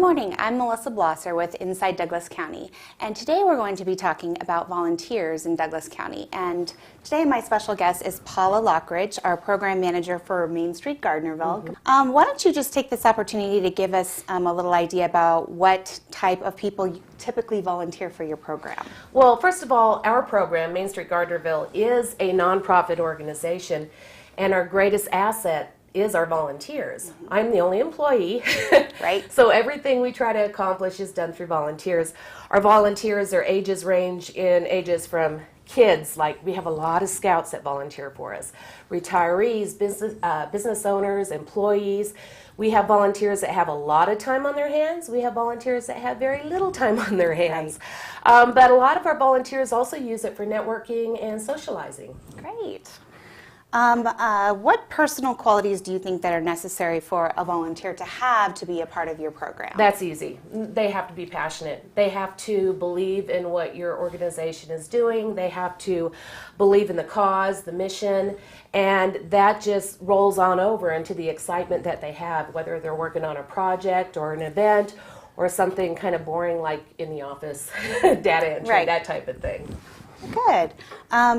Good morning, I'm Melissa Blosser with Inside Douglas County, and today we're going to be talking about volunteers in Douglas County. And today my special guest is Paula Lockridge, our program manager for Main Street Gardnerville. Why don't you just take this opportunity to give us a little idea about what type of people typically volunteer for your program? Well, first of all, our program, Main Street Gardnerville, is a nonprofit organization, and our greatest asset is our volunteers. I'm the only employee, Right. So everything we try to accomplish is done through volunteers. Our volunteers, their ages range in ages from kids, like we have a lot of scouts that volunteer for us, retirees, business owners, employees. We have volunteers that have a lot of time on their hands. We have volunteers that have very little time on their hands. But a lot of our volunteers also use it for networking and socializing. Great. What personal qualities do you think that are necessary for a volunteer to have to be a part of your program? That's easy. They have to be passionate. They have to believe in what your organization is doing. They have to believe in the cause, the mission, and that just rolls on over into the excitement that they have, whether they're working on a project or an event or something kind of boring like in the office, data entry, Right. that type of thing. Good.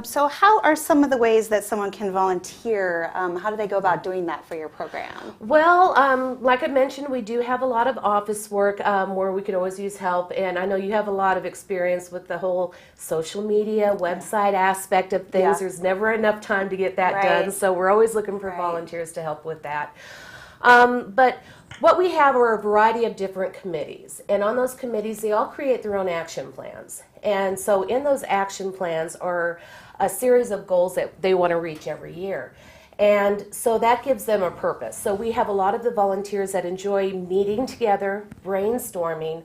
So how are some of the ways that someone can volunteer? How do they go about doing that for your program? Well, like I mentioned, we do have a lot of office work where we could always use help, and I know you have a lot of experience with the whole social media, website aspect of things. Yeah. There's never enough time to get that Right. done, so we're always looking for Right. volunteers to help with that. But what we have are a variety of different committees, and on those committees, they all create their own action plans. And so in those action plans are a series of goals that they want to reach every year. And so that gives them a purpose. So we have a lot of the volunteers that enjoy meeting together, brainstorming,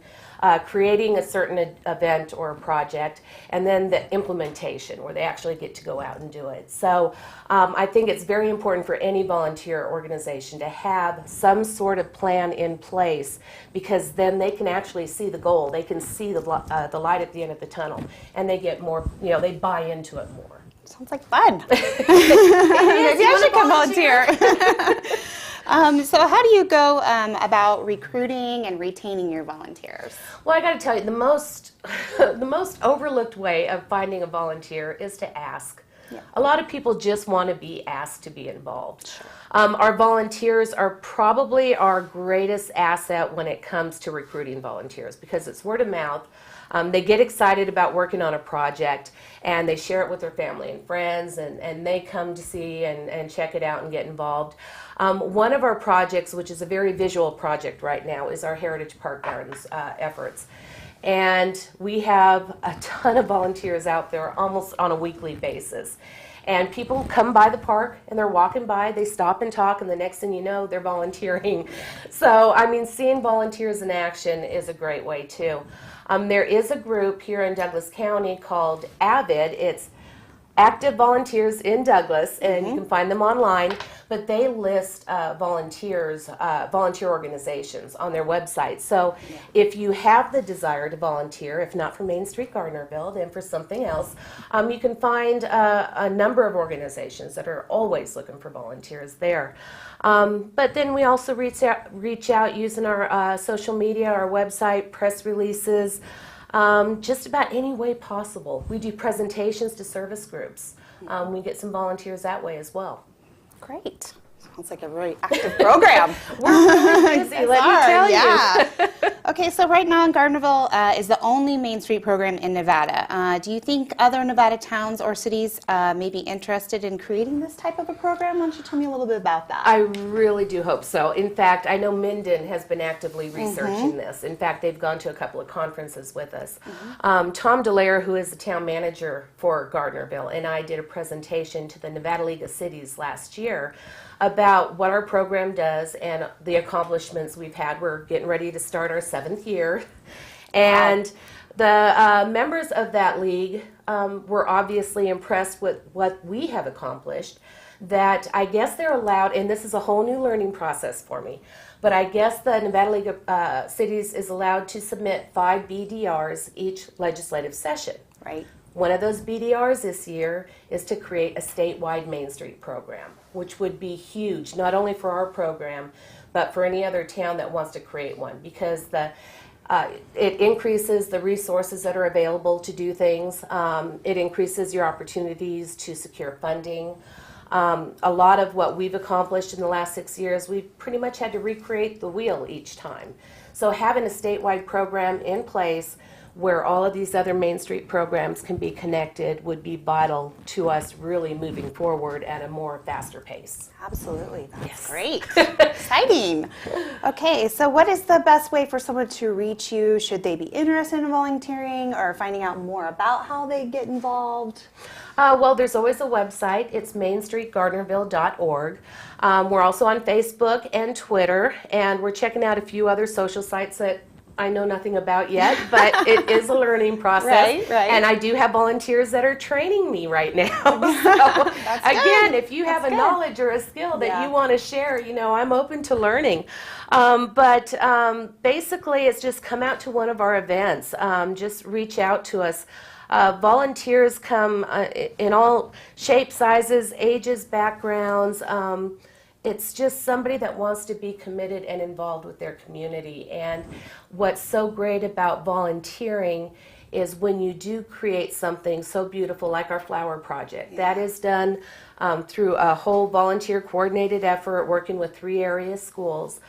creating a certain event or project, and then the implementation where they actually get to go out and do it. So I think it's very important for any volunteer organization to have some sort of plan in place, because then they can actually see the goal. They can see the light at the end of the tunnel, and they get more, they buy into it more. Sounds like fun. Maybe I should come volunteer. So how do you go about recruiting and retaining your volunteers? Well, I got to tell you, the most overlooked way of finding a volunteer is to ask. Yeah. A lot of people just want to be asked to be involved. Sure. Our volunteers are probably our greatest asset when it comes to recruiting volunteers, because it's word of mouth. They get excited about working on a project, and they share it with their family and friends, and they come to see and check it out and get involved. One of our projects, which is a very visual project right now, is our Heritage Park Gardens efforts. And we have a ton of volunteers out there almost on a weekly basis. And people come by the park and they're walking by, they stop and talk, and the next thing you know, they're volunteering. So, seeing volunteers in action is a great way too. There is a group here in Douglas County called AVID. It's Active Volunteers in Douglas, and you can find them online, but they list volunteer organizations on their website. So if you have the desire to volunteer, if not for Main Street Gardnerville, then for something else, you can find a number of organizations that are always looking for volunteers there. But then we also reach out using our social media, our website, press releases, just about any way possible. We do presentations to service groups. We get some volunteers that way as well. Great. Sounds like a really active program. We're really busy, let me tell you. Okay, so right now Gardnerville is the only Main Street program in Nevada. Do you think other Nevada towns or cities may be interested in creating this type of a program? Why don't you tell me a little bit about that? I really do hope so. In fact, I know Minden has been actively researching this. In fact, they've gone to a couple of conferences with us. Tom Dallaire, who is the town manager for Gardnerville, and I did a presentation to the Nevada League of Cities last year about what our program does and the accomplishments we've had. We're getting ready to start our 7th year. And the members of that league were obviously impressed with what we have accomplished, that I guess they're allowed, and this is a whole new learning process for me, but I guess the Nevada League of Cities is allowed to submit 5 BDRs each legislative session. Right. One of those BDRs this year is to create a statewide Main Street program, which would be huge, not only for our program, but for any other town that wants to create one, because it increases the resources that are available to do things. It increases your opportunities to secure funding. A lot of what we've accomplished in the last 6 years, we've pretty much had to recreate the wheel each time. So having a statewide program in place where all of these other Main Street programs can be connected would be vital to us really moving forward at a more faster pace. Absolutely. That's great. Exciting. Okay, so what is the best way for someone to reach you? Should they be interested in volunteering or finding out more about how they get involved? Well, there's always a website. It's mainstreetgardnerville.org. We're also on Facebook and Twitter, and we're checking out a few other social sites that I know nothing about yet, but it is a learning process. Right. And I do have volunteers that are training me right now. So again, if you have a knowledge or a skill that you want to share, I'm open to learning. But basically, it's just come out to one of our events. Just reach out to us. Volunteers come in all shapes, sizes, ages, backgrounds. It's just somebody that wants to be committed and involved with their community. And what's so great about volunteering is when you do create something so beautiful like our flower project. That is done through a whole volunteer coordinated effort working with 3 area schools.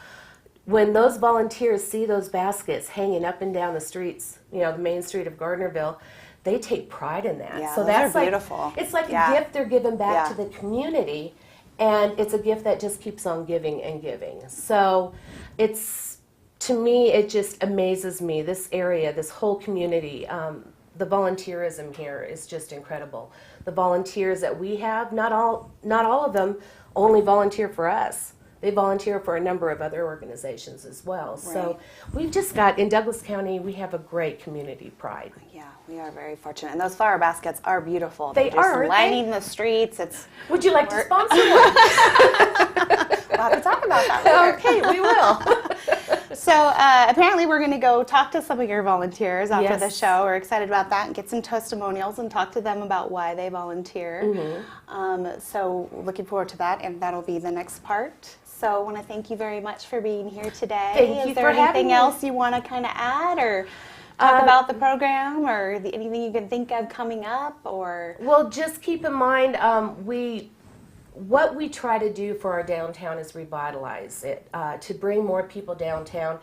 When those volunteers see those baskets hanging up and down the streets, the main street of Gardnerville, they take pride in that. Yeah, so that's like beautiful. It's like a gift they're giving back to the community. And it's a gift that just keeps on giving and giving. So to me, it just amazes me, this area, this whole community. The volunteerism here is just incredible. The volunteers that we have, not all of them only volunteer for us. They volunteer for a number of other organizations as well. Right. So we've just got, in Douglas County, we have a great community pride. Yeah, we are very fortunate. And those flower baskets are beautiful. They are lining the streets. Would you like to sponsor one? We'll have to talk about that later. Okay, we will. So apparently we're going to go talk to some of your volunteers after the show. We're excited about that and get some testimonials and talk to them about why they volunteer. Mm-hmm. So looking forward to that, and that'll be the next part. So I want to thank you very much for being here today. Thank you for having me. Is there anything else you want to kind of add or talk about the program or anything you can think of coming up? Or Well, just keep in mind, what we try to do for our downtown is revitalize it, to bring more people downtown,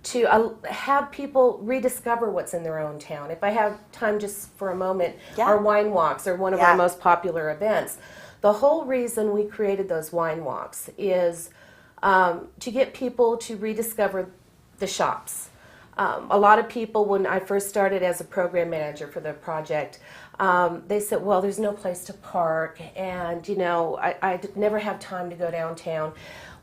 to have people rediscover what's in their own town. If I have time just for a moment, our wine walks are one of our most popular events. The whole reason we created those wine walks is to get people to rediscover the shops. A lot of people, when I first started as a program manager for the project, they said, well, there's no place to park, and I never have time to go downtown.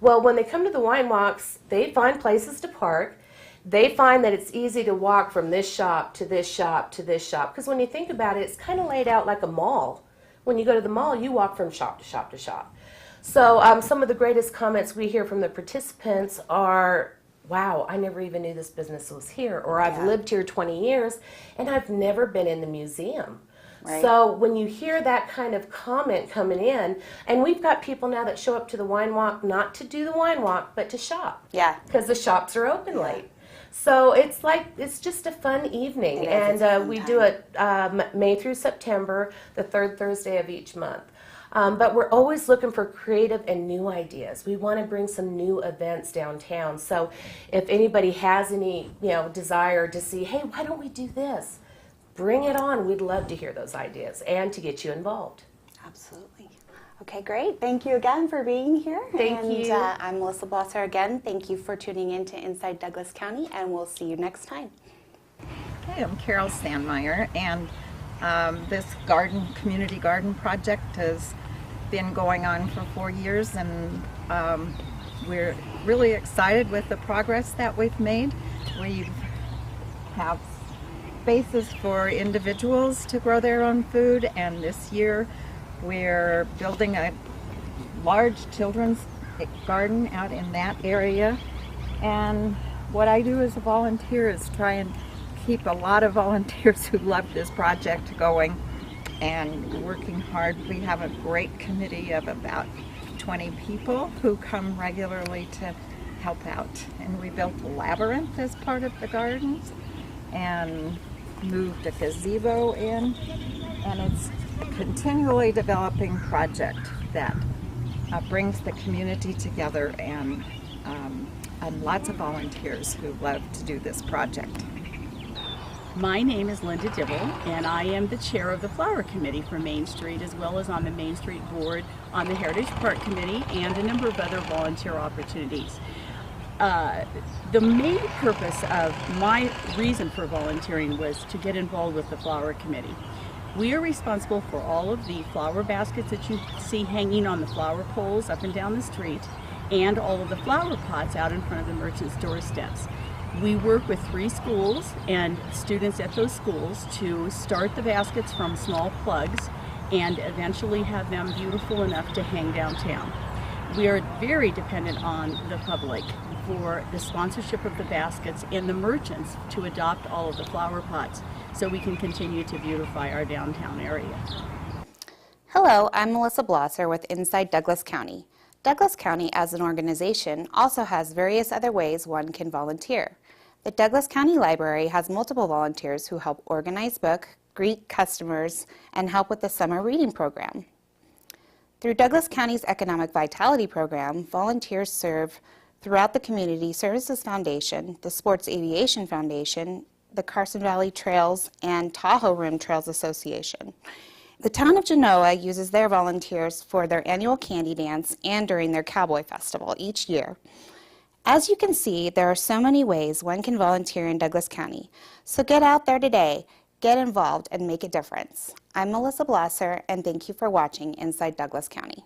Well, when they come to the wine walks, they find places to park. They find that it's easy to walk from this shop to this shop to this shop, because when you think about it, it's kind of laid out like a mall. When you go to the mall, you walk from shop to shop to shop. So some of the greatest comments we hear from the participants are, wow, I never even knew this business was here, or I've lived here 20 years and I've never been in the museum. Right. So when you hear that kind of comment coming in, and we've got people now that show up to the wine walk not to do the wine walk, but to shop. Yeah. Because the shops are open late. So it's just a fun evening, and we do it May through September, the 3rd Thursday of each month. But we're always looking for creative and new ideas. We want to bring some new events downtown. So if anybody has any desire to see, hey, why don't we do this? Bring it on. We'd love to hear those ideas and to get you involved. Absolutely. Okay, great. Thank you again for being here. Thank you. I'm Melissa Blosser again. Thank you for tuning in to Inside Douglas County, and we'll see you next time. Okay, I'm Carol Sandmeyer, and this community garden project has been going on for 4 years, and we're really excited with the progress that we've made. We have spaces for individuals to grow their own food, and this year we're building a large children's garden out in that area. And what I do as a volunteer is try and keep a lot of volunteers who love this project going and working hard. We have a great committee of about 20 people who come regularly to help out. And we built a labyrinth as part of the gardens and moved a gazebo in. And it's a continually developing project that brings the community together and lots of volunteers who love to do this project. My name is Linda Dibble, and I am the chair of the Flower Committee for Main Street, as well as on the Main Street Board, on the Heritage Park Committee, and a number of other volunteer opportunities. The main purpose of my reason for volunteering was to get involved with the Flower Committee. We are responsible for all of the flower baskets that you see hanging on the flower poles up and down the street, and all of the flower pots out in front of the merchants' doorsteps. We work with 3 schools and students at those schools to start the baskets from small plugs and eventually have them beautiful enough to hang downtown. We are very dependent on the public for the sponsorship of the baskets and the merchants to adopt all of the flower pots so we can continue to beautify our downtown area. Hello, I'm Melissa Blosser with Inside Douglas County. Douglas County as an organization also has various other ways one can volunteer. The Douglas County Library has multiple volunteers who help organize books, greet customers, and help with the summer reading program. Through Douglas County's Economic Vitality Program, volunteers serve throughout the Community Services Foundation, the Sports Aviation Foundation, the Carson Valley Trails, and Tahoe Rim Trails Association. The town of Genoa uses their volunteers for their annual candy dance and during their Cowboy Festival each year. As you can see, there are so many ways one can volunteer in Douglas County. So get out there today, get involved, and make a difference. I'm Melissa Blosser, and thank you for watching Inside Douglas County.